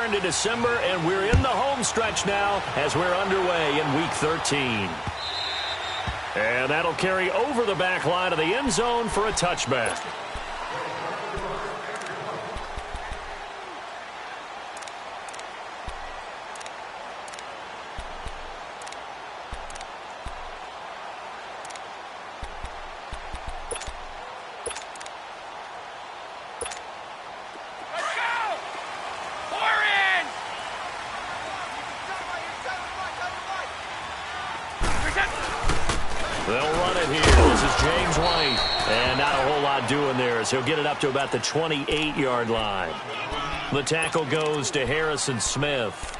return to December, and we're in the home stretch now as we're underway in Week 13. And that'll carry over the back line of the end zone for a touchback. They'll run it here. This is James White. And not a whole lot doing there as he'll get it up to about the 28-yard line. The tackle goes to Harrison Smith.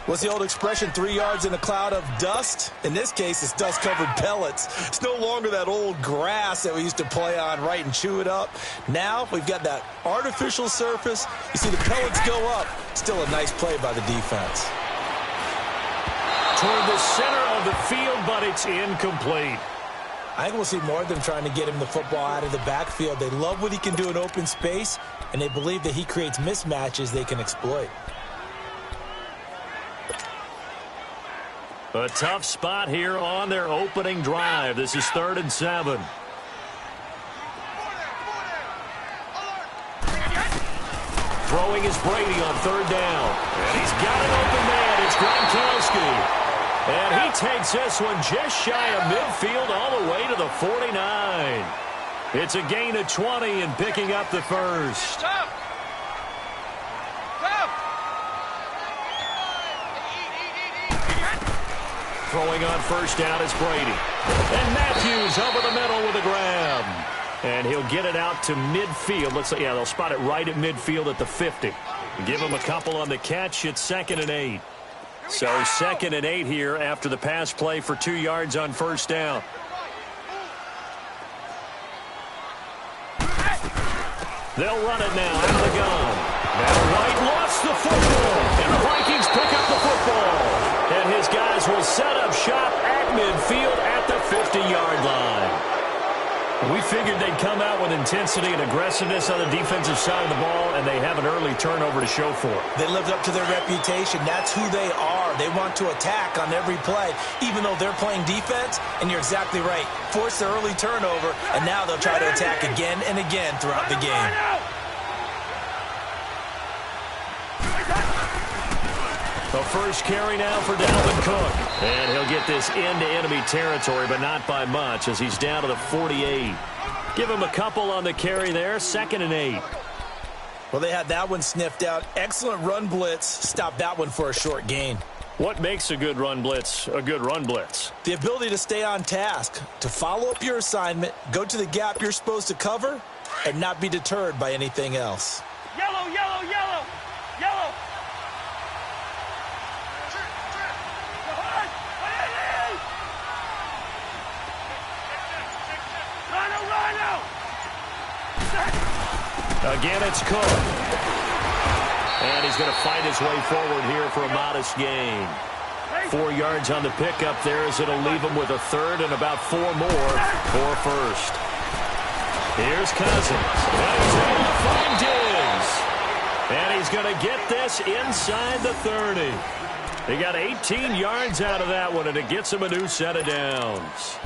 What's the old expression, 3 yards in a cloud of dust? In this case, it's dust-covered pellets. It's no longer that old grass that we used to play on, right, and chew it up. Now we've got that artificial surface. You see the pellets go up. Still a nice play by the defense. Toward the center of the field, but it's incomplete. I think we'll see more of them trying to get him the football out of the backfield. They love what he can do in open space, and they believe that he creates mismatches they can exploit. A tough spot here on their opening drive. This is 3rd and 7. Throwing is Brady on 3rd down. And he's got an open man. It's Gronkowski. And he takes this one just shy of midfield all the way to the 49. It's a gain of 20 and picking up the first. Stop. Throwing on 1st down is Brady. And Matthews over the middle with a grab. And he'll get it out to midfield. Looks like, yeah, they'll spot it right at midfield at the 50. Give him a couple on the catch. It's 2nd and 8. So 2nd and 8 here after the pass play for 2 yards on 1st down. They'll run it now out of the gun. Now White lost the football. And the Vikings pick up the football. And his guys will set up shop at midfield at the 50-yard line. We figured they'd come out with intensity and aggressiveness on the defensive side of the ball, and they have an early turnover to show for it. They lived up to their reputation. That's who they are. They want to attack on every play, even though they're playing defense. And you're exactly right. Force the early turnover, and now they'll try to attack again and again throughout the game. The first carry now for Dalvin Cook. And he'll get this into enemy territory, but not by much as he's down to the 48. Give him a couple on the carry there. 2nd and 8. Well, they had that one sniffed out. Excellent run blitz. Stop that one for a short gain. What makes a good run blitz a good run blitz? The ability to stay on task, to follow up your assignment, go to the gap you're supposed to cover, and not be deterred by anything else. Yellow, yellow, yellow, yellow. Again, it's Cook. And he's going to fight his way forward here for a modest gain. 4 yards on the pickup there as it'll leave him with a 3rd and about 4 more for 1st. Here's Cousins. And he's able to find Diggs. And he's going to get this inside the 30. He got 18 yards out of that one, and it gets him a new set of downs.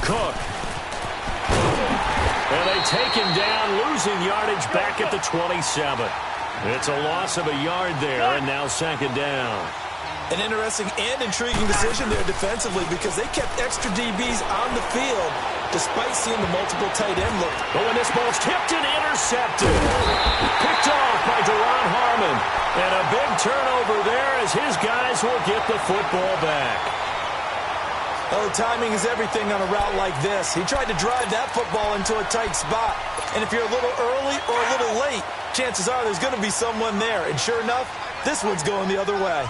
Cook. And they take him down, losing yardage back at the 27. It's a loss of a yard there, and now 2nd down. An interesting and intriguing decision there defensively because they kept extra DBs on the field despite seeing the multiple tight end look. But when this ball's tipped and intercepted. Picked off by Deron Harmon. And a big turnover there as his guys will get the football back. Oh, timing is everything on a route like this. He tried to drive that football into a tight spot. And if you're a little early or a little late, chances are there's going to be someone there. And sure enough, this one's going the other way.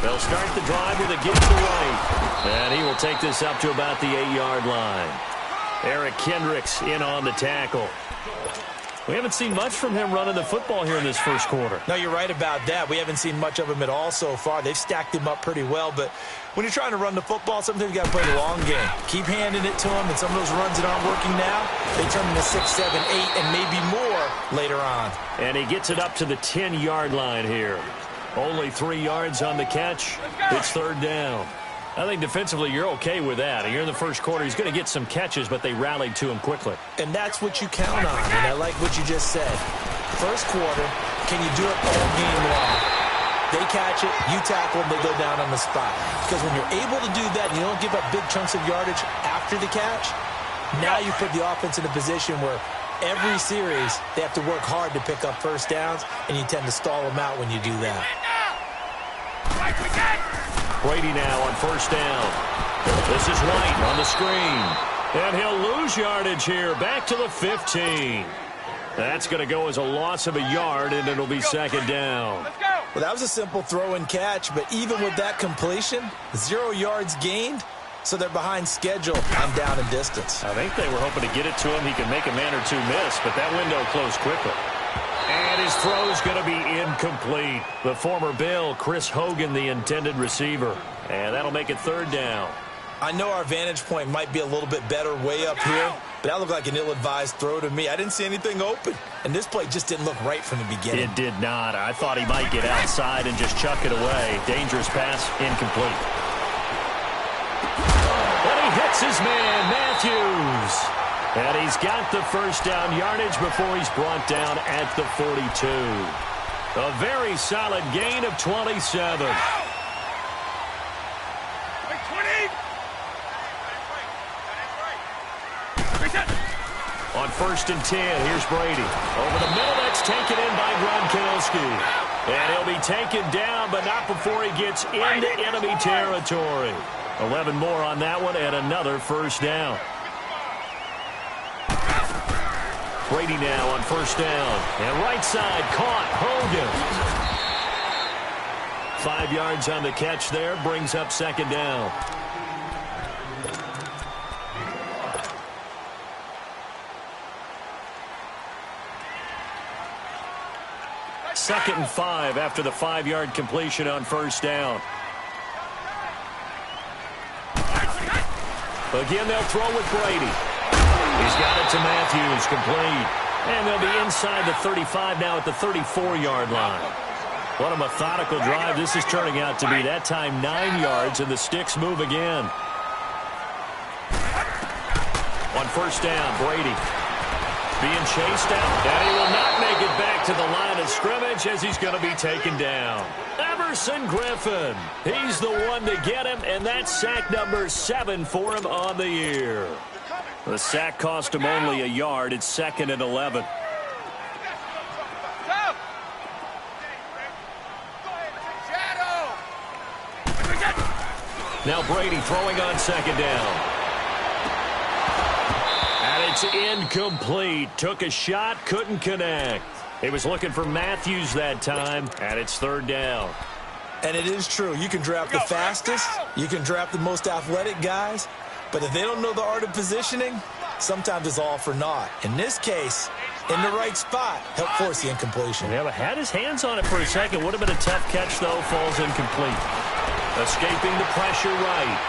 They'll start the drive with a give to right. And he will take this up to about the 8-yard line. Eric Kendricks in on the tackle. We haven't seen much from him running the football here in this first quarter. No, you're right about that. We haven't seen much of him at all so far. They've stacked him up pretty well, but when you're trying to run the football, sometimes you got to play the long game. Keep handing it to him, and some of those runs that aren't working now, they turn into 6, 7, 8, and maybe more later on. And he gets it up to the 10-yard line here. Only 3 yards on the catch. It's third down. I think defensively you're okay with that. You're in the first quarter. He's going to get some catches, but they rallied to him quickly. And that's what you count on, and I like what you just said. First quarter, can you do it all game long? They catch it, you tackle them, they go down on the spot. Because when you're able to do that and you don't give up big chunks of yardage after the catch, now you put the offense in a position where every series they have to work hard to pick up first downs, and you tend to stall them out when you do that. Brady now on first down. This is White on the screen. And he'll lose yardage here. Back to the 15. That's going to go as a loss of a yard, and it'll be second down. Well, that was a simple throw and catch, but even with that completion, 0 yards gained, so they're behind schedule on down and distance. I think they were hoping to get it to him. He could make a man or two miss, but that window closed quickly. And his throw's going to be incomplete. The former Bill, Chris Hogan, the intended receiver. And that'll make it third down. I know our vantage point might be a little bit better way up here, but that looked like an ill-advised throw to me. I didn't see anything open, and this play just didn't look right from the beginning. It did not. I thought he might get outside and just chuck it away. Dangerous pass, incomplete. And he hits his man, Matthews. And he's got the first down yardage before he's brought down at the 42. A very solid gain of 27. On first and 10, here's Brady. Over the middle, that's taken in by Gronkowski. And he'll be taken down, but not before he gets into enemy territory. 11 more on that one, and another first down. Brady now on first down. And right side caught. Hogan. 5 yards on the catch there. Brings up second down. Second and 5 after the 5-yard completion on first down. Again, they'll throw with Brady. He's got it to Matthews, complete. And they'll be inside the 35 now at the 34-yard line. What a methodical drive this is turning out to be. That time 9 yards, and the sticks move again. On first down, Brady being chased out. And he will not make it back to the line of scrimmage as he's going to be taken down. Everson Griffin. He's the one to get him, and that's sack number 7 for him on the year. The sack cost him only a yard. It's second and 11. Now Brady throwing on second down. And it's incomplete. Took a shot, couldn't connect. He was looking for Matthews that time, and it's third down. And it is true. You can draft the fastest. You can draft the most athletic guys. But if they don't know the art of positioning, sometimes it's all for naught. In this case, in the right spot, helped force the incompletion. Yeah, but had his hands on it for a second. Would have been a tough catch, though. Falls incomplete. Escaping the pressure right.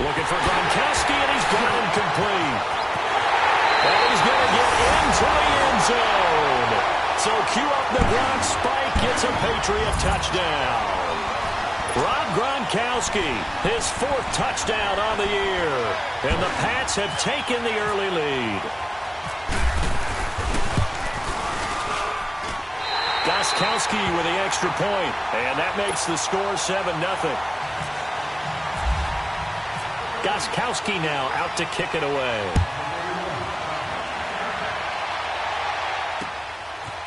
Looking for Gronkowski, and he's got him complete. And he's going to get into the end zone. So cue up the Gronk spike, gets a Patriot touchdown. Rob Gronkowski, his 4th touchdown on the year. And the Pats have taken the early lead. Gostkowski with the extra point. And that makes the score 7-0. Gostkowski now out to kick it away.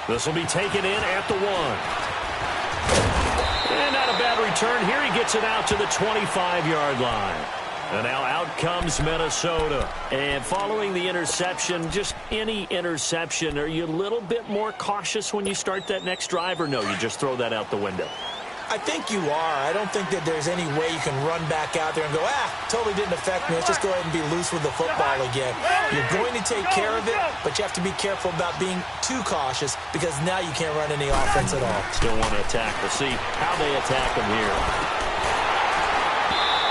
This will be taken in at the 1. And not a bad return here. He gets it out to the 25-yard line. And now out comes Minnesota. And following the interception, just any interception, are you a little bit more cautious when you start that next drive, or no, you just throw that out the window? I think you are. I don't think that there's any way you can run back out there and go, totally didn't affect me. Let's just go ahead and be loose with the football again. You're going to take care of it, but you have to be careful about being too cautious because now you can't run any offense at all. Still want to attack. We'll see how they attack him here.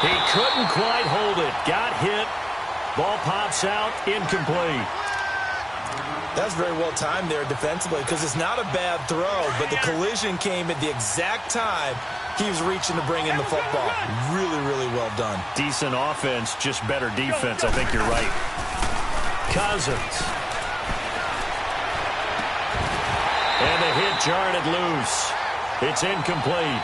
He couldn't quite hold it. Got hit. Ball pops out. Incomplete. That's very well timed there defensively because it's not a bad throw, but the collision came at the exact time he was reaching to bring in the football. Really, really well done. Decent offense, just better defense. I think you're right. Cousins. And the hit jarred it loose. It's incomplete.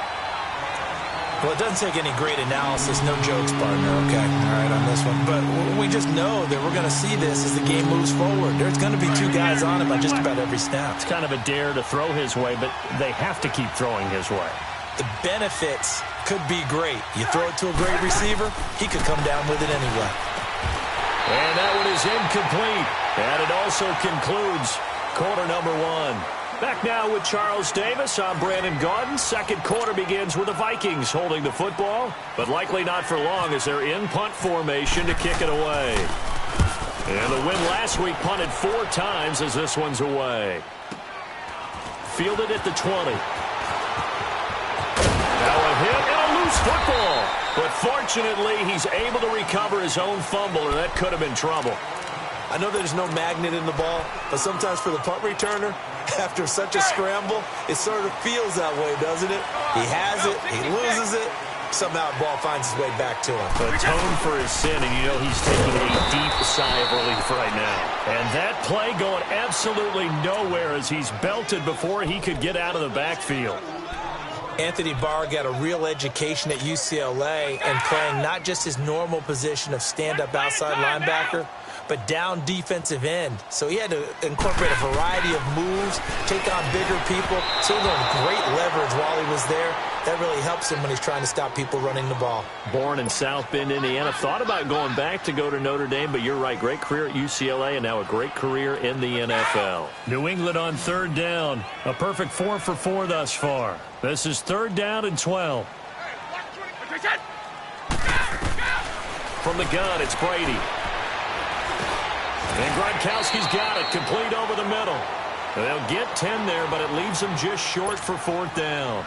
Well, it doesn't take any great analysis. No jokes, partner, okay? All right, on this one. But we just know that we're going to see this as the game moves forward. There's going to be two guys on him on just about every snap. It's kind of a dare to throw his way, but they have to keep throwing his way. The benefits could be great. You throw it to a great receiver, he could come down with it anyway. And that one is incomplete. And it also concludes quarter number one. Back now with Charles Davis. I'm Brandon Gaudin. Second quarter begins with the Vikings holding the football, but likely not for long as they're in punt formation to kick it away. And the win last week punted 4 times as this one's away. Fielded at the 20. Now a hit and a loose football. But fortunately, he's able to recover his own fumble, or that could have been trouble. I know there's no magnet in the ball, but sometimes for the punt returner, after such a scramble, it sort of feels that way, doesn't it? He has it, he loses it, somehow the ball finds its way back to him. Atone for his sin, and you know he's taking a deep sigh of relief right now. And that play going absolutely nowhere as he's belted before he could get out of the backfield. Anthony Barr got a real education at UCLA and playing not just his normal position of stand-up outside linebacker, but down defensive end. So he had to incorporate a variety of moves, take on bigger people. So he learned great leverage while he was there. That really helps him when he's trying to stop people running the ball. Born in South Bend, Indiana. Thought about going back to go to Notre Dame, but you're right. Great career at UCLA and now a great career in the NFL. New England on third down. A perfect 4 for 4 thus far. This is third down and 12. From the gun, it's Brady. And Gronkowski's got it, complete over the middle. They'll get 10 there, but it leaves them just short for 4th down.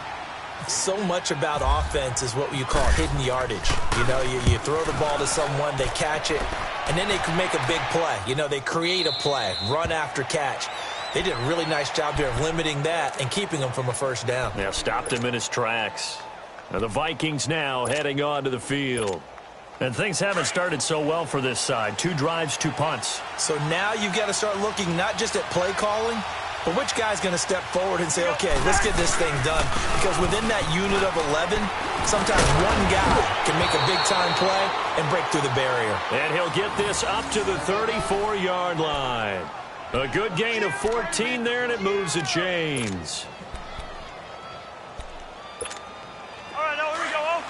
So much about offense is what you call hidden yardage. You know, you throw the ball to someone, they catch it, and then they can make a big play. You know, they create a play, run after catch. They did a really nice job there of limiting that and keeping him from a first down. Yeah, stopped him in his tracks. Now the Vikings now heading on to the field. And things haven't started so well for this side. 2 drives, 2 punts. So now you've got to start looking not just at play calling, but which guy's going to step forward and say, okay, let's get this thing done. Because within that unit of 11, sometimes one guy can make a big-time play and break through the barrier. And he'll get this up to the 34-yard line. A good gain of 14 there, and it moves the chains. All right, now here we go.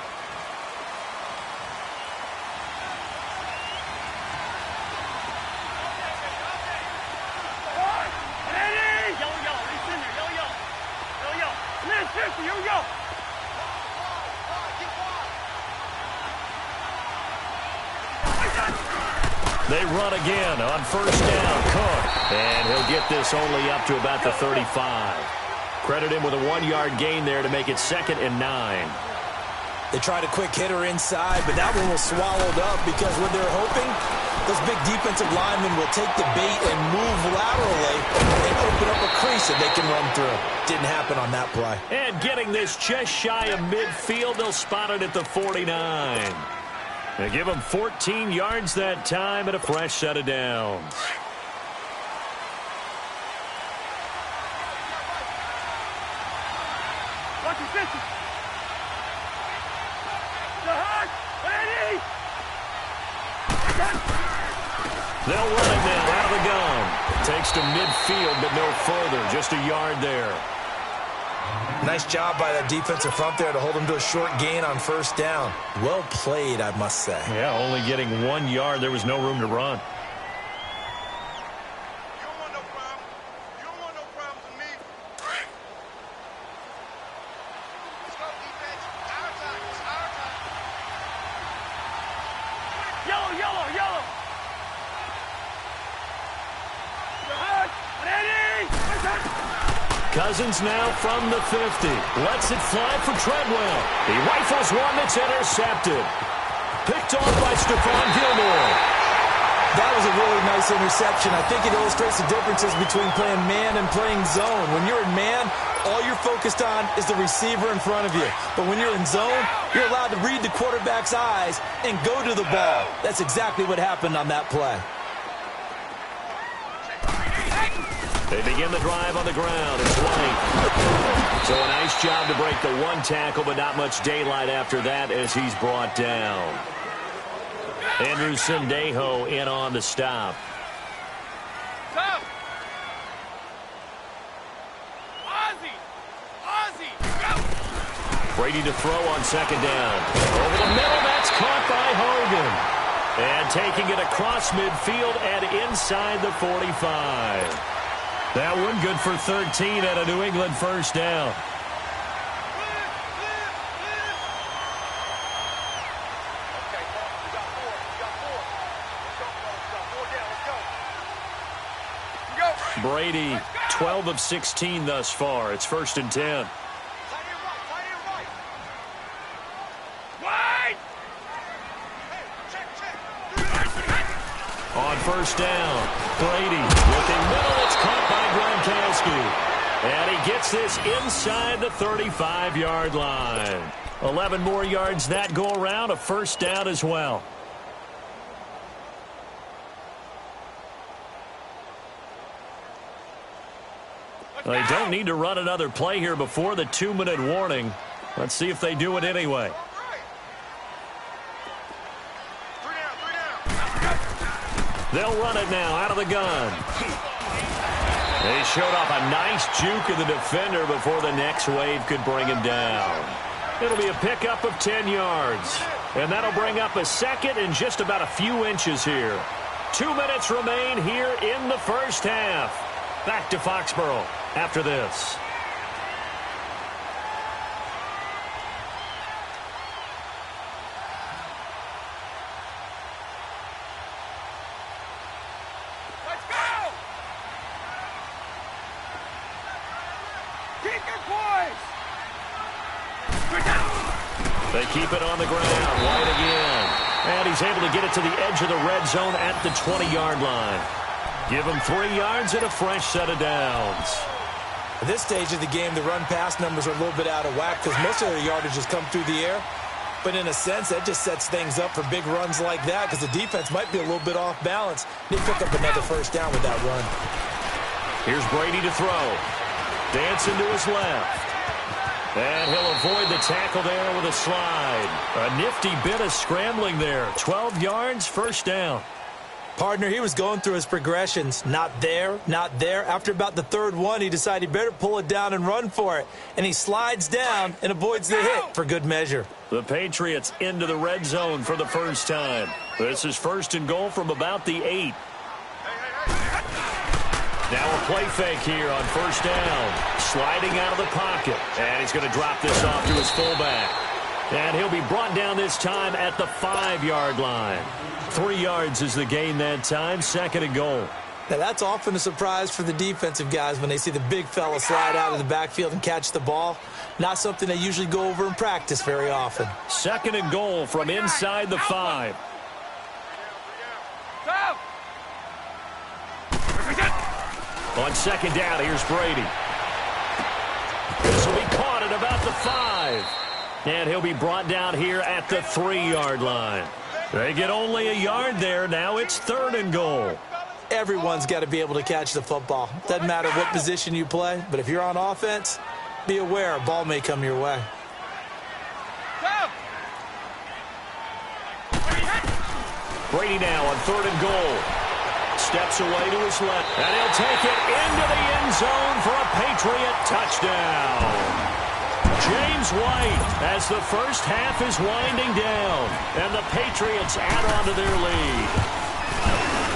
Ready? Yellow, yellow. Reach in there. Yellow, yellow. Yellow, yellow. And then 50. Here we go. They run again on first down. Cook. And he'll get this only up to about the 35. Credit him with a 1-yard gain there to make it 2nd and 9. They tried a quick hitter inside, but that one was swallowed up because what they're hoping, those big defensive linemen will take the bait and move laterally and open up a crease that they can run through. Didn't happen on that play. And getting this just shy of midfield, they'll spot it at the 49. They give them 14 yards that time and a fresh set of downs. Watch your 50. The hot. Ready? They'll run it now out of the gun. Takes to midfield, but no further. Just a yard there. Nice job by that defensive front there to hold him to a short gain on first down. Well played, I must say. Yeah, only getting 1 yard. There was no room to run. Cousins now from the 50. Lets it fly for Treadwell. He rifles one that's intercepted. Picked off by Stephon Gilmore. That was a really nice interception. I think it illustrates the differences between playing man and playing zone. When you're in man, all you're focused on is the receiver in front of you. But when you're in zone, you're allowed to read the quarterback's eyes and go to the ball. That's exactly what happened on that play. They begin the drive on the ground. It's White. So a nice job to break the one tackle, but not much daylight after that as he's brought down. Andrew Sendejo in on the stop. Brady to throw on second down. Over the middle, that's caught by Hogan. And taking it across midfield and inside the 45. That one good for 13 at a New England first down. Brady, 12 of 16 thus far. It's 1st and 10. On first down, Brady looking middle. It's caught by Gronkowski. And he gets this inside the 35-yard line. 11 more yards that go around, a first down as well. They don't need to run another play here before the 2-minute warning. Let's see if they do it anyway. They'll run it now out of the gun. They showed off a nice juke of the defender before the next wave could bring him down. It'll be a pickup of 10 yards. And that'll bring up a second and just about a few inches here. 2 minutes remain here in the first half. Back to Foxborough after this. They keep it on the ground. White again. And he's able to get it to the edge of the red zone at the 20-yard line. Give him 3 yards and a fresh set of downs. At this stage of the game, the run-pass numbers are a little bit out of whack because most of their yardage has come through the air. But in a sense, that just sets things up for big runs like that because the defense might be a little bit off balance. They pick up another first down with that run. Here's Brady to throw. Dancing to his left. And he'll avoid the tackle there with a slide. A nifty bit of scrambling there. 12 yards, first down. Partner, he was going through his progressions. Not there, not there. After about the third one, he decided he better pull it down and run for it. And he slides down and avoids the hit for good measure. The Patriots into the red zone for the first time. This is 1st and goal from about the 8. Now a play fake here on first down. Sliding out of the pocket. And he's going to drop this off to his fullback. And he'll be brought down this time at the 5-yard line. 3 yards is the gain that time. 2nd and goal. Now that's often a surprise for the defensive guys when they see the big fella slide out of the backfield and catch the ball. Not something they usually go over in practice very often. 2nd and goal from inside the 5. On second down, here's Brady. This will be caught at about the 5. And he'll be brought down here at the 3-yard line. They get only a yard there. Now it's 3rd and goal. Everyone's got to be able to catch the football. Doesn't matter what position you play, but if you're on offense, be aware a ball may come your way. Brady now on 3rd and goal. steps away to his left. And he'll take it into the end zone for a Patriot touchdown. James White, as the first half is winding down, and the Patriots add on to their lead.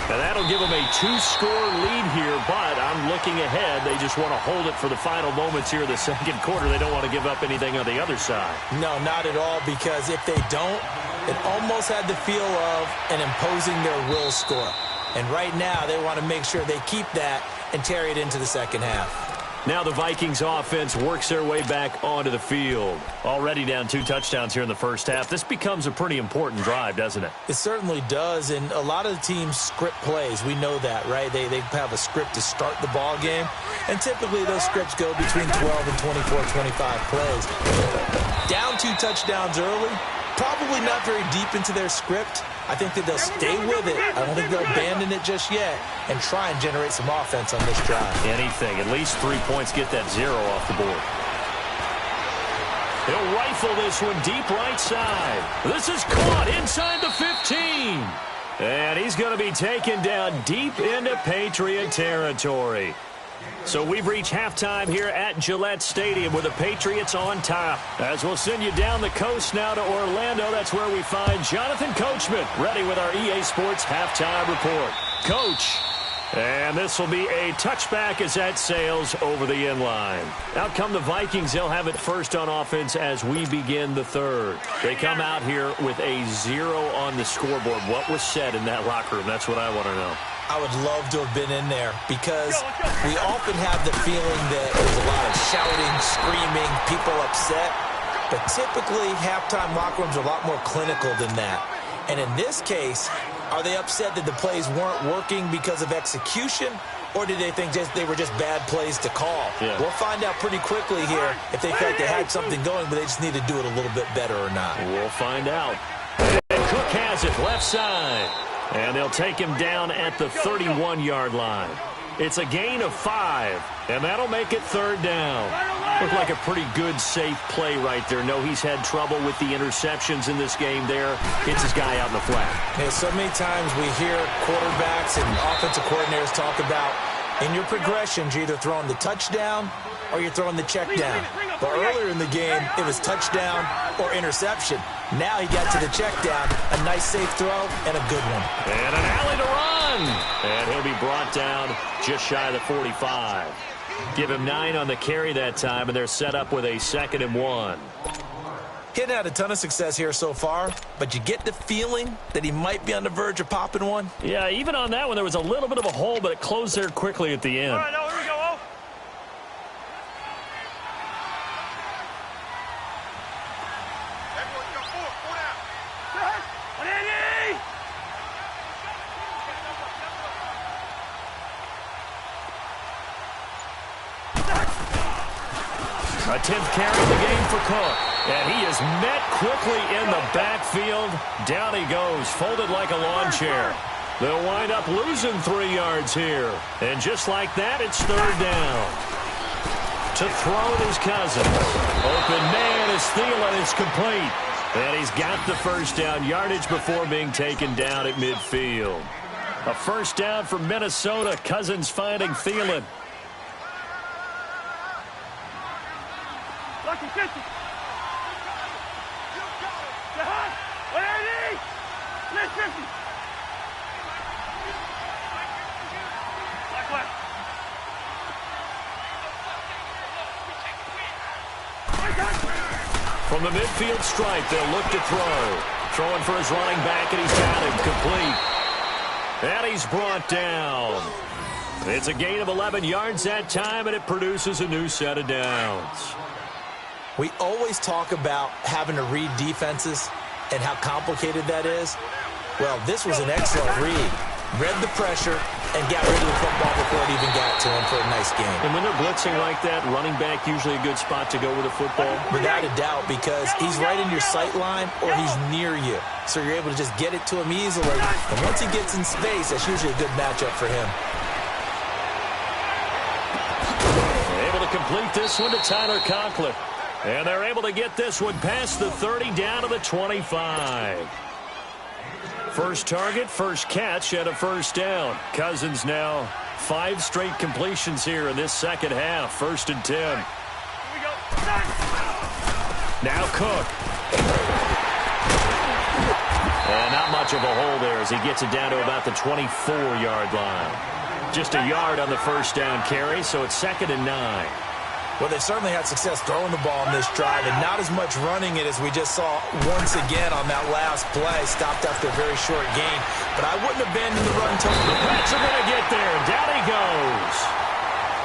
And that'll give them a 2-score lead here, but I'm looking ahead. They just want to hold it for the final moments here in the second quarter. They don't want to give up anything on the other side. No, not at all, because if they don't, it almost had the feel of an imposing their will score. And right now, they want to make sure they keep that and carry it into the second half. Now the Vikings offense works their way back onto the field. Already down 2 touchdowns here in the first half. This becomes a pretty important drive, doesn't it? It certainly does, and a lot of the teams script plays. We know that, right? They have a script to start the ball game, and typically those scripts go between 12 and 24, 25 plays. Down 2 touchdowns early, probably not very deep into their script. I think that they'll stay with it. I don't think they'll abandon it just yet and try and generate some offense on this drive. Anything. At least 3 points, get that 0 off the board. He'll rifle this one deep right side. This is caught inside the 15. And he's going to be taken down deep into Patriot territory. So we've reached halftime here at Gillette Stadium with the Patriots on top. As we'll send you down the coast now to Orlando, that's where we find Jonathan Coachman ready with our EA Sports halftime report. Coach, and this will be a touchback as that sails over the end line. Out come the Vikings. They'll have it first on offense as we begin the third. They come out here with a 0 on the scoreboard. What was said in that locker room? That's what I want to know. I would love to have been in there because we often have the feeling that there's a lot of shouting, screaming, people upset. But typically, halftime locker rooms are a lot more clinical than that. And in this case, are they upset that the plays weren't working because of execution? Or did they think they were just bad plays to call? Yeah. We'll find out pretty quickly here if they felt they had something going, but they just need to do it a little bit better or not. We'll find out. And Cook has it left side. And they'll take him down at the 31-yard line. It's a gain of 5, and that'll make it third down. Looked like a pretty good, safe play right there. No, he's had trouble with the interceptions in this game there. Hits his guy out in the flat. Yeah, so many times we hear quarterbacks and offensive coordinators talk about in your progressions, you're either throwing the touchdown or you're throwing the check down. But earlier in the game, it was touchdown or interception. Now he got to the check down, a nice safe throw, and a good one. And an alley to run. And he'll be brought down just shy of the 45. Give him 9 on the carry that time, and they're set up with a 2nd and 1. He hadn't had a ton of success here so far, but you get the feeling that he might be on the verge of popping one. Yeah, even on that one, there was a little bit of a hole, but it closed there quickly at the end. All right, now here we go. Oh. Everyone, go forward. Down. 180. A 10th carry of the game for Cook. And he is met quickly in the backfield. Down he goes, folded like a lawn chair. They'll wind up losing 3 yards here. And just like that, it's third down. To throw it is Cousins. Open man is Thielen. It's complete. And he's got the first down yardage before being taken down at midfield. A first down for Minnesota. Cousins finding Thielen. Lucky 50. 180. Let's 50. Likewise. From the midfield stripe, they'll look to throw. Throwing for his running back, and he's got him complete. And he's brought down. It's a gain of 11 yards that time, and it produces a new set of downs. We always talk about having to read defenses and how complicated that is. Well, this was an excellent read. Read the pressure and got rid of the football before it even got to him for a nice game. And when they're blitzing like that, running back usually a good spot to go with the football? Without a doubt, because he's right in your sight line or he's near you. So you're able to just get it to him easily. And once he gets in space, that's usually a good matchup for him. Able to complete this one to Tyler Conklin. And they're able to get this one past the 30 down to the 25. First target, first catch, and a first down. Cousins now 5 straight completions here in this second half. 1st and 10. Here we go. Now Cook. And not much of a hole there as he gets it down to about the 24-yard line. Just a yard on the first down carry, so it's 2nd and 9. Well, they've certainly had success throwing the ball in this drive, and not as much running it as we just saw once again on that last play. Stopped after a very short gain, but I wouldn't abandon the run until the Pats are going to get there. Down he goes.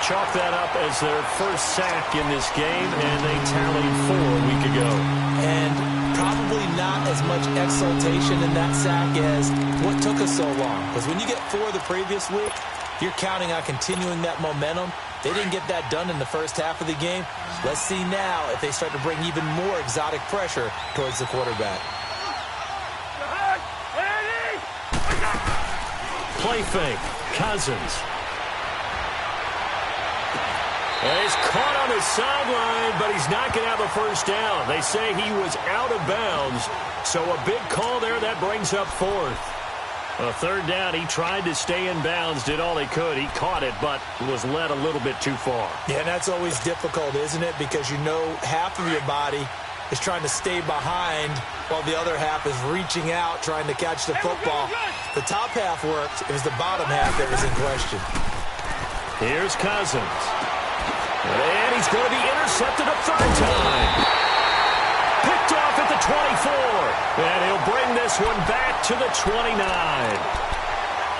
Chalk that up as their first sack in this game, and they tallied 4 a week ago. And probably not as much exultation in that sack as what took us so long. Because when you get 4 the previous week, you're counting on continuing that momentum. They didn't get that done in the first half of the game. Let's see now if they start to bring even more exotic pressure towards the quarterback. Play fake. Cousins. And he's caught on the sideline, but he's not going to have a first down. They say he was out of bounds, so a big call there. That brings up 4th. A 3rd down, he tried to stay in bounds, did all he could. He caught it, but was led a little bit too far. Yeah, and that's always difficult, isn't it? Because you know half of your body is trying to stay behind while the other half is reaching out, trying to catch the football. The top half worked. It was the bottom half that was in question. Here's Cousins. And he's going to be intercepted a 3rd time. Picked off at the 24. And he'll bring this one back to the 29.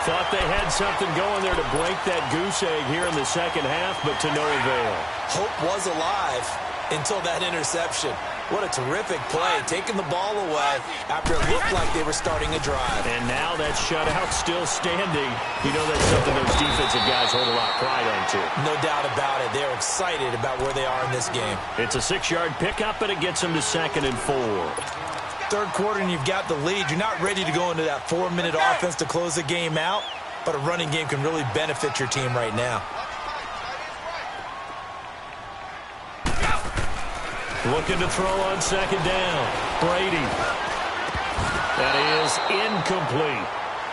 Thought they had something going there to break that goose egg here in the second half, but to no avail. Hope was alive until that interception. What a terrific play, taking the ball away after it looked like they were starting a drive. And now that shutout still standing. You know that's something those defensive guys hold a lot of pride on, too. No doubt about it. They're excited about where they are in this game. It's a 6-yard pickup, and it gets them to 2nd and 4. 3rd quarter, and you've got the lead. You're not ready to go into that 4-minute offense to close the game out, but a running game can really benefit your team right now. Looking to throw on 2nd down. Brady. That is incomplete.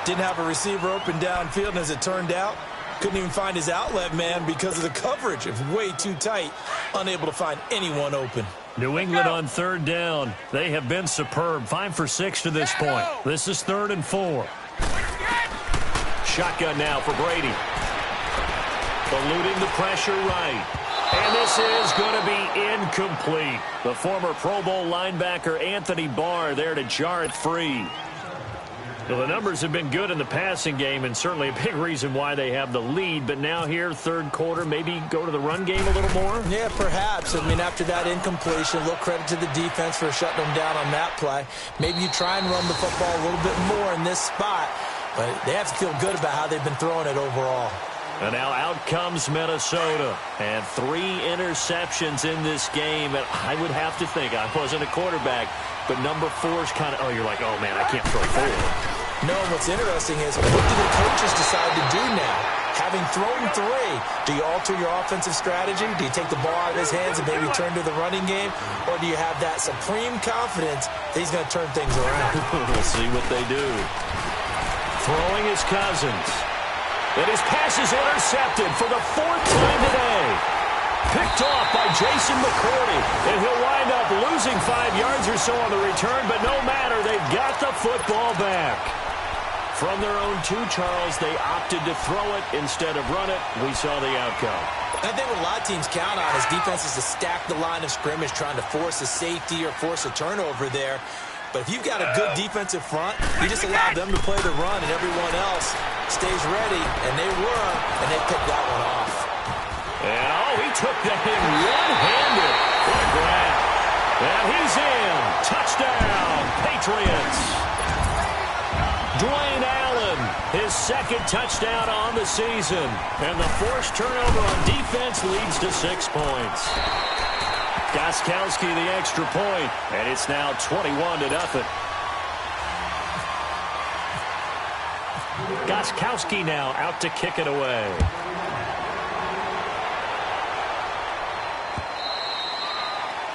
Didn't have a receiver open downfield, and as it turned out, couldn't even find his outlet man because of the coverage. It was way too tight. Unable to find anyone open. New England on 3rd down. They have been superb. 5 for 6 to this point. This is 3rd and 4. Shotgun now for Brady. Eluding the pressure right. And this is going to be incomplete. The former Pro Bowl linebacker Anthony Barr there to jar it free. Well, the numbers have been good in the passing game, and certainly a big reason why they have the lead. But now here, 3rd quarter, maybe go to the run game a little more? Yeah, perhaps. I mean, after that incompletion, a little credit to the defense for shutting them down on that play. Maybe you try and run the football a little bit more in this spot, but they have to feel good about how they've been throwing it overall. And now out comes Minnesota. And 3 interceptions in this game. And I would have to think, I wasn't a quarterback, but number 4's kind of, you're like, oh, man, I can't throw 4. No, what's interesting is, what do the coaches decide to do now? Having thrown 3, do you alter your offensive strategy? Do you take the ball out of his hands and maybe turn to the running game? Or do you have that supreme confidence that he's going to turn things around? We'll see what they do. Throwing is Cousins. And his pass is intercepted for the 4th time today. Picked off by Jason McCourty. And he'll wind up losing 5 yards or so on the return, but no matter, they've got the football back. From their own 2, Charles, they opted to throw it instead of run it. We saw the outcome. I think what a lot of teams count on is defenses to stack the line of scrimmage, trying to force a safety or force a turnover there. But if you've got a good defensive front, you just allow them to play the run and everyone else stays ready, and they were, and they picked that one off. And, he took that in one-handed. What a grab. And he's in. Touchdown, Patriots. Dwayne Allen, his 2nd touchdown on the season. And the forced turnover on defense leads to 6 points. Gostkowski the extra point, and it's now 21-0. Gostkowski now out to kick it away.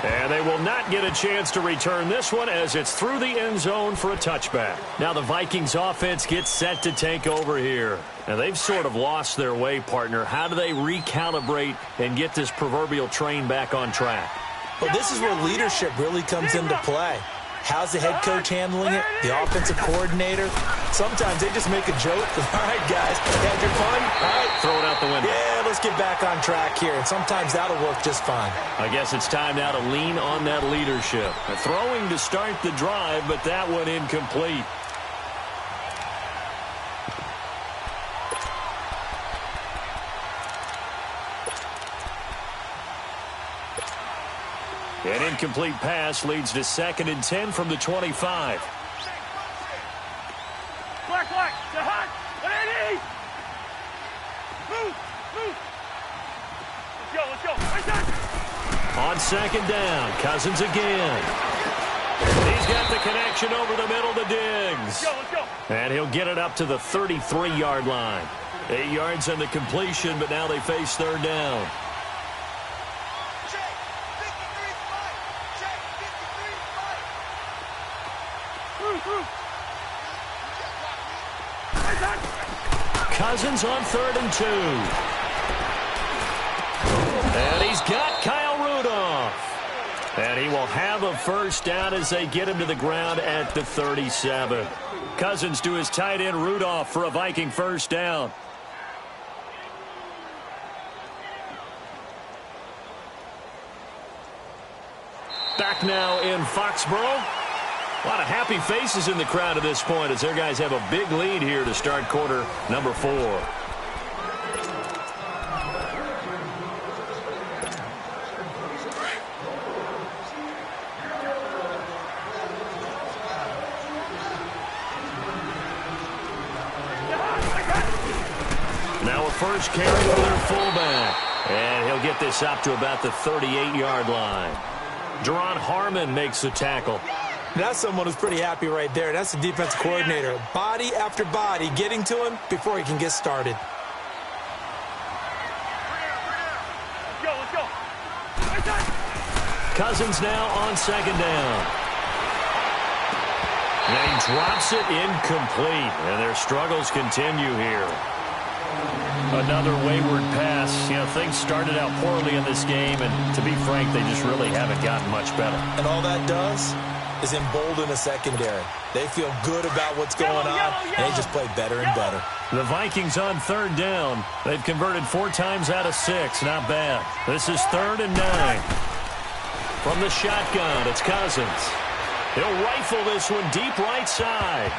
And they will not get a chance to return this one as it's through the end zone for a touchback. Now the Vikings offense gets set to take over here. Now they've sort of lost their way, partner. How do they recalibrate and get this proverbial train back on track? Well, this is where leadership really comes into play. How's the head coach handling it? The offensive coordinator? Sometimes they just make a joke. All right, guys, had your fun? All right. Throw it out the window. Yeah, let's get back on track here. And sometimes that'll work just fine. I guess it's time now to lean on that leadership. Throwing to start the drive, but that one incomplete. An incomplete pass leads to 2nd and 10 from the 25. Black, the hot, move. Let's go. Right side. On 2nd down, Cousins again. He's got the connection over the middle to Diggs. Let's go. And he'll get it up to the 33-yard line. 8 yards on the completion, but now they face 3rd down. Cousins on 3rd and 2. And he's got Kyle Rudolph. And he will have a first down as they get him to the ground at the 37. Cousins to his tight end Rudolph for a Viking first down. Back now in Foxborough. A lot of happy faces in the crowd at this point as their guys have a big lead here to start quarter number 4. Now a first carry for their fullback. And he'll get this up to about the 38-yard line. Deron Harmon makes the tackle. That's someone who's pretty happy right there. That's the defensive coordinator. Body after body getting to him before he can get started. Let's go. Right side. Cousins now on 2nd down. And he drops it incomplete. And their struggles continue here. Another wayward pass. You know, things started out poorly in this game, and to be frank, they just really haven't gotten much better. And all that does is embolden the secondary. They feel good about what's going on, and they just play better and better. The Vikings on 3rd down. They've converted 4 times out of 6. Not bad. This is 3rd and 9. From the shotgun, it's Cousins. He'll rifle this one deep right side.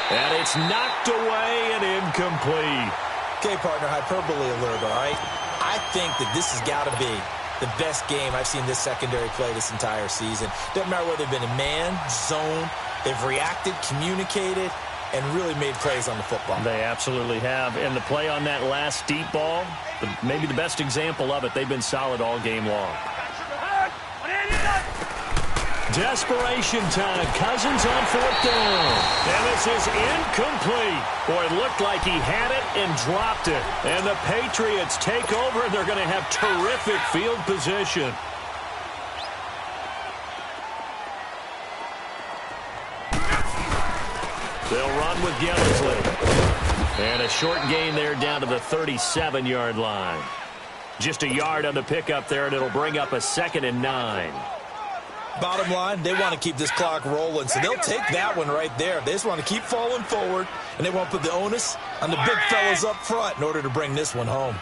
And it's knocked away and incomplete. Okay, partner, hyperbole alert, all right? I think that this has got to be the best game I've seen this secondary play this entire season. Doesn't matter whether they've been in man, zone, they've reacted, communicated, and really made plays on the football. They absolutely have. And the play on that last deep ball, maybe the best example of it, they've been solid all game long. Desperation time. Cousins on 4th down. And this is incomplete. Boy, it looked like he had it and dropped it. And the Patriots take over, and they're going to have terrific field position. They'll run with Gillisley. And a short gain there down to the 37-yard line. Just a yard on the pickup there, and it'll bring up a 2nd and 9. Bottom line, they want to keep this clock rolling, so they'll take that one right there. They just want to keep falling forward, and they want to put the onus on the big fellas up front in order to bring this one home.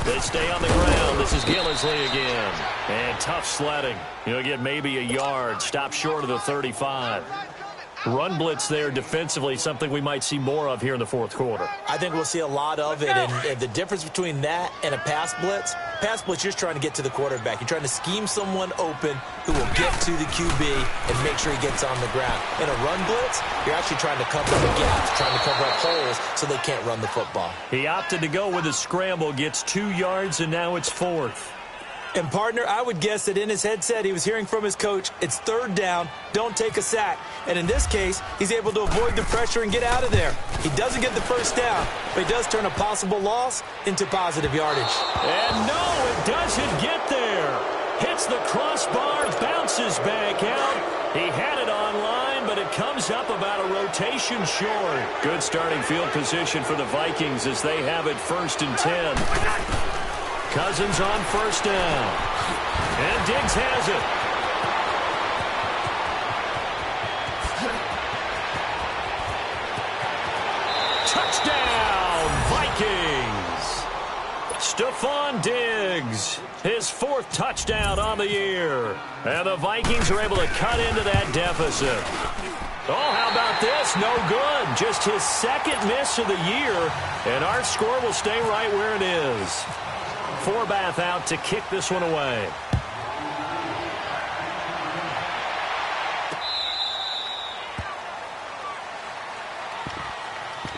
They stay on the ground. This is Gillisley again. And tough sledding. He'll get maybe a yard. Stop short of the 35. Run blitz there defensively, something we might see more of here in the 4th quarter. I think we'll see a lot of it, and the difference between that and a pass blitz, you're just trying to get to the quarterback. You're trying to scheme someone open who will get to the QB and make sure he gets on the ground. In a run blitz, you're actually trying to cover the gaps, trying to cover up holes so they can't run the football. He opted to go with a scramble, gets 2 yards, and now it's 4th. And, partner, I would guess that in his headset he was hearing from his coach, it's third down, don't take a sack. And in this case, he's able to avoid the pressure and get out of there. He doesn't get the first down, but he does turn a possible loss into positive yardage. And no, it doesn't get there. Hits the crossbar, bounces back out. He had it online, but it comes up about a rotation short. Good starting field position for the Vikings as they have it 1st and 10. Cousins on first down. And Diggs has it. Touchdown, Vikings. Stephon Diggs, his 4th touchdown on the year. And the Vikings are able to cut into that deficit. Oh, how about this? No good. Just his 2nd miss of the year. And our score will stay right where it is. Forbath out to kick this one away.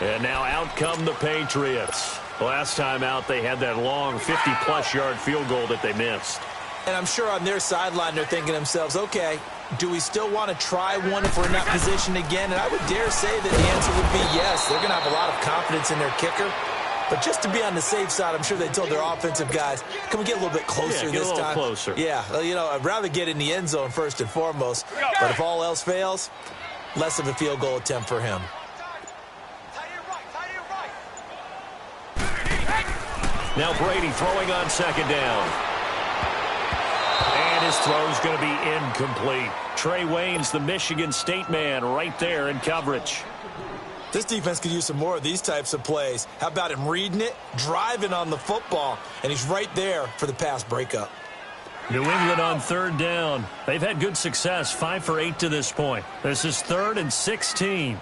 And now out come the Patriots. Last time out, they had that long 50-plus yard field goal that they missed. And I'm sure on their sideline they're thinking to themselves, okay, do we still want to try one if we're in that position again? And I would dare say that the answer would be yes. They're going to have a lot of confidence in their kicker. But just to be on the safe side, I'm sure they told their offensive guys, can we get a little bit closer this time? Get a little closer. Yeah, you know, I'd rather get in the end zone first and foremost. But if all else fails, less of a field goal attempt for him. Now Brady throwing on 2nd down. And his throw's going to be incomplete. Trey Waynes, the Michigan State man, right there in coverage. This defense could use some more of these types of plays. How about him reading it, driving on the football, and he's right there for the pass breakup. New England on 3rd down. They've had good success, 5 for 8 to this point. This is 3rd and 16.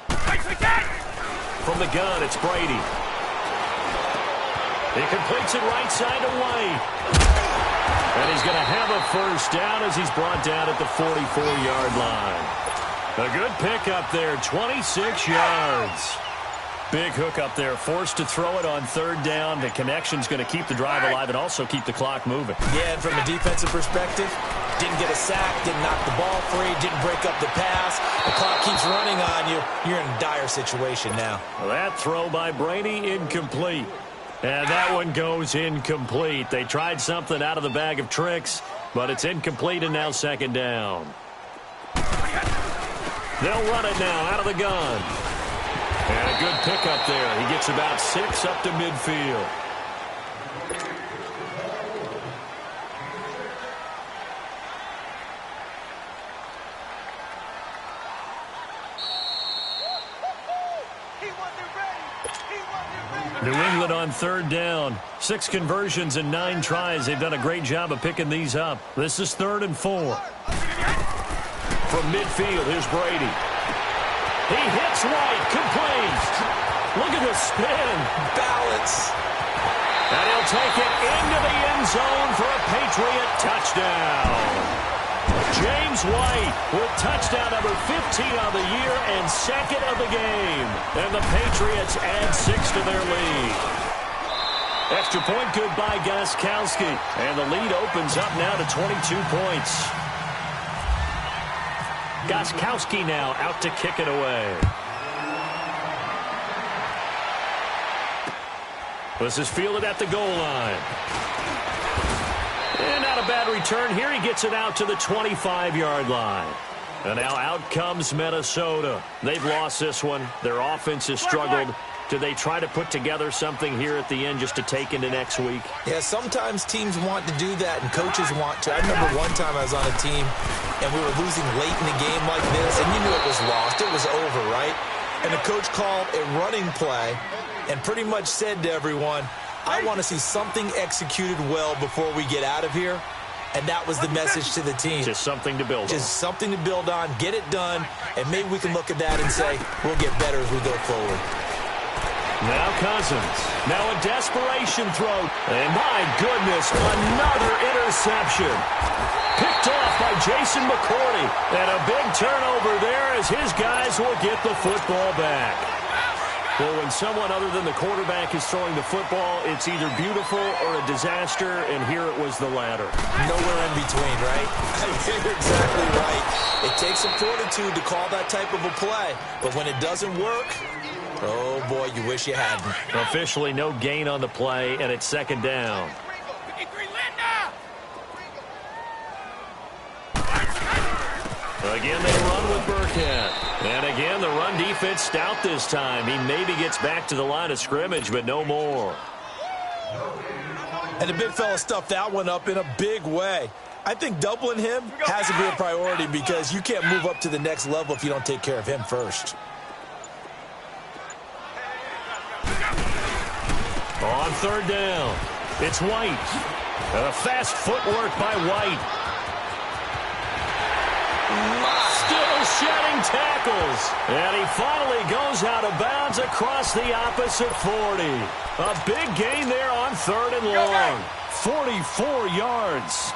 From the gun, it's Brady. He completes it right side to White. And he's going to have a first down as he's brought down at the 44-yard line. A good pick up there, 26 yards. Big hook up there, forced to throw it on 3rd down. The connection's going to keep the drive alive and also keep the clock moving. Yeah, and from a defensive perspective, didn't get a sack, didn't knock the ball free, didn't break up the pass. The clock keeps running on you. You're in a dire situation now. Well, that throw by Brady, incomplete. And that one goes incomplete. They tried something out of the bag of tricks, but it's incomplete and now 2nd down. They'll run it now out of the gun. And a good pickup there. He gets about 6 up to midfield. New England on 3rd down. 6 conversions and 9 tries. They've done a great job of picking these up. This is 3rd and 4. From midfield, here's Brady. He hits White, complete. Look at the spin. Balance. And he'll take it into the end zone for a Patriot touchdown. James White with touchdown number 15 on the year and 2nd of the game. And the Patriots add 6 to their lead. Extra point good by Gostkowski. And the lead opens up now to 22 points. Gostkowski now out to kick it away. This is fielded at the goal line. And not a bad return here. He gets it out to the 25-yard line. And now out comes Minnesota. They've lost this one. Their offense has struggled. Do they try to put together something here at the end just to take into next week? Yeah, sometimes teams want to do that, and coaches want to. I remember one time I was on a team, and we were losing late in the game like this, and you knew it was lost. It was over, right? And the coach called a running play and pretty much said to everyone, I want to see something executed well before we get out of here. And that was the message to the team. Just something to build on. Just something to build on, get it done, and maybe we can look at that and say, we'll get better as we go forward. Now Cousins. Now a desperation throw. And my goodness, another interception. Picked off by Jason McCourty. And a big turnover there as his guys will get the football back. Well, when someone other than the quarterback is throwing the football, it's either beautiful or a disaster, and here it was the latter. Nowhere in between, right? You're exactly right. It takes some fortitude to call that type of a play, but when it doesn't work, oh, boy, you wish you hadn't. Officially no gain on the play, and it's second down. Again, they run with Burkhead. And again, the run defense stout this time. He maybe gets back to the line of scrimmage, but no more. And the big fella stuffed that one up in a big way. I think doubling him has to be a priority because you can't move up to the next level if you don't take care of him first. On third down, it's White. A fast footwork by White. Still shedding tackles. And he finally goes out of bounds across the opposite 40. A big gain there on third and long. 44 yards.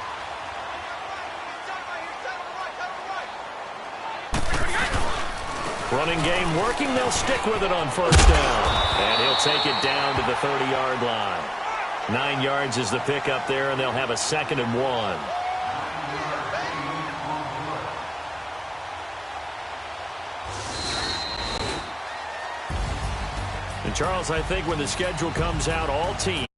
Running game working. They'll stick with it on first down. And he'll take it down to the 30-yard line. 9 yards is the pickup there, and they'll have a 2nd and 1. And Charles, I think when the schedule comes out, all teams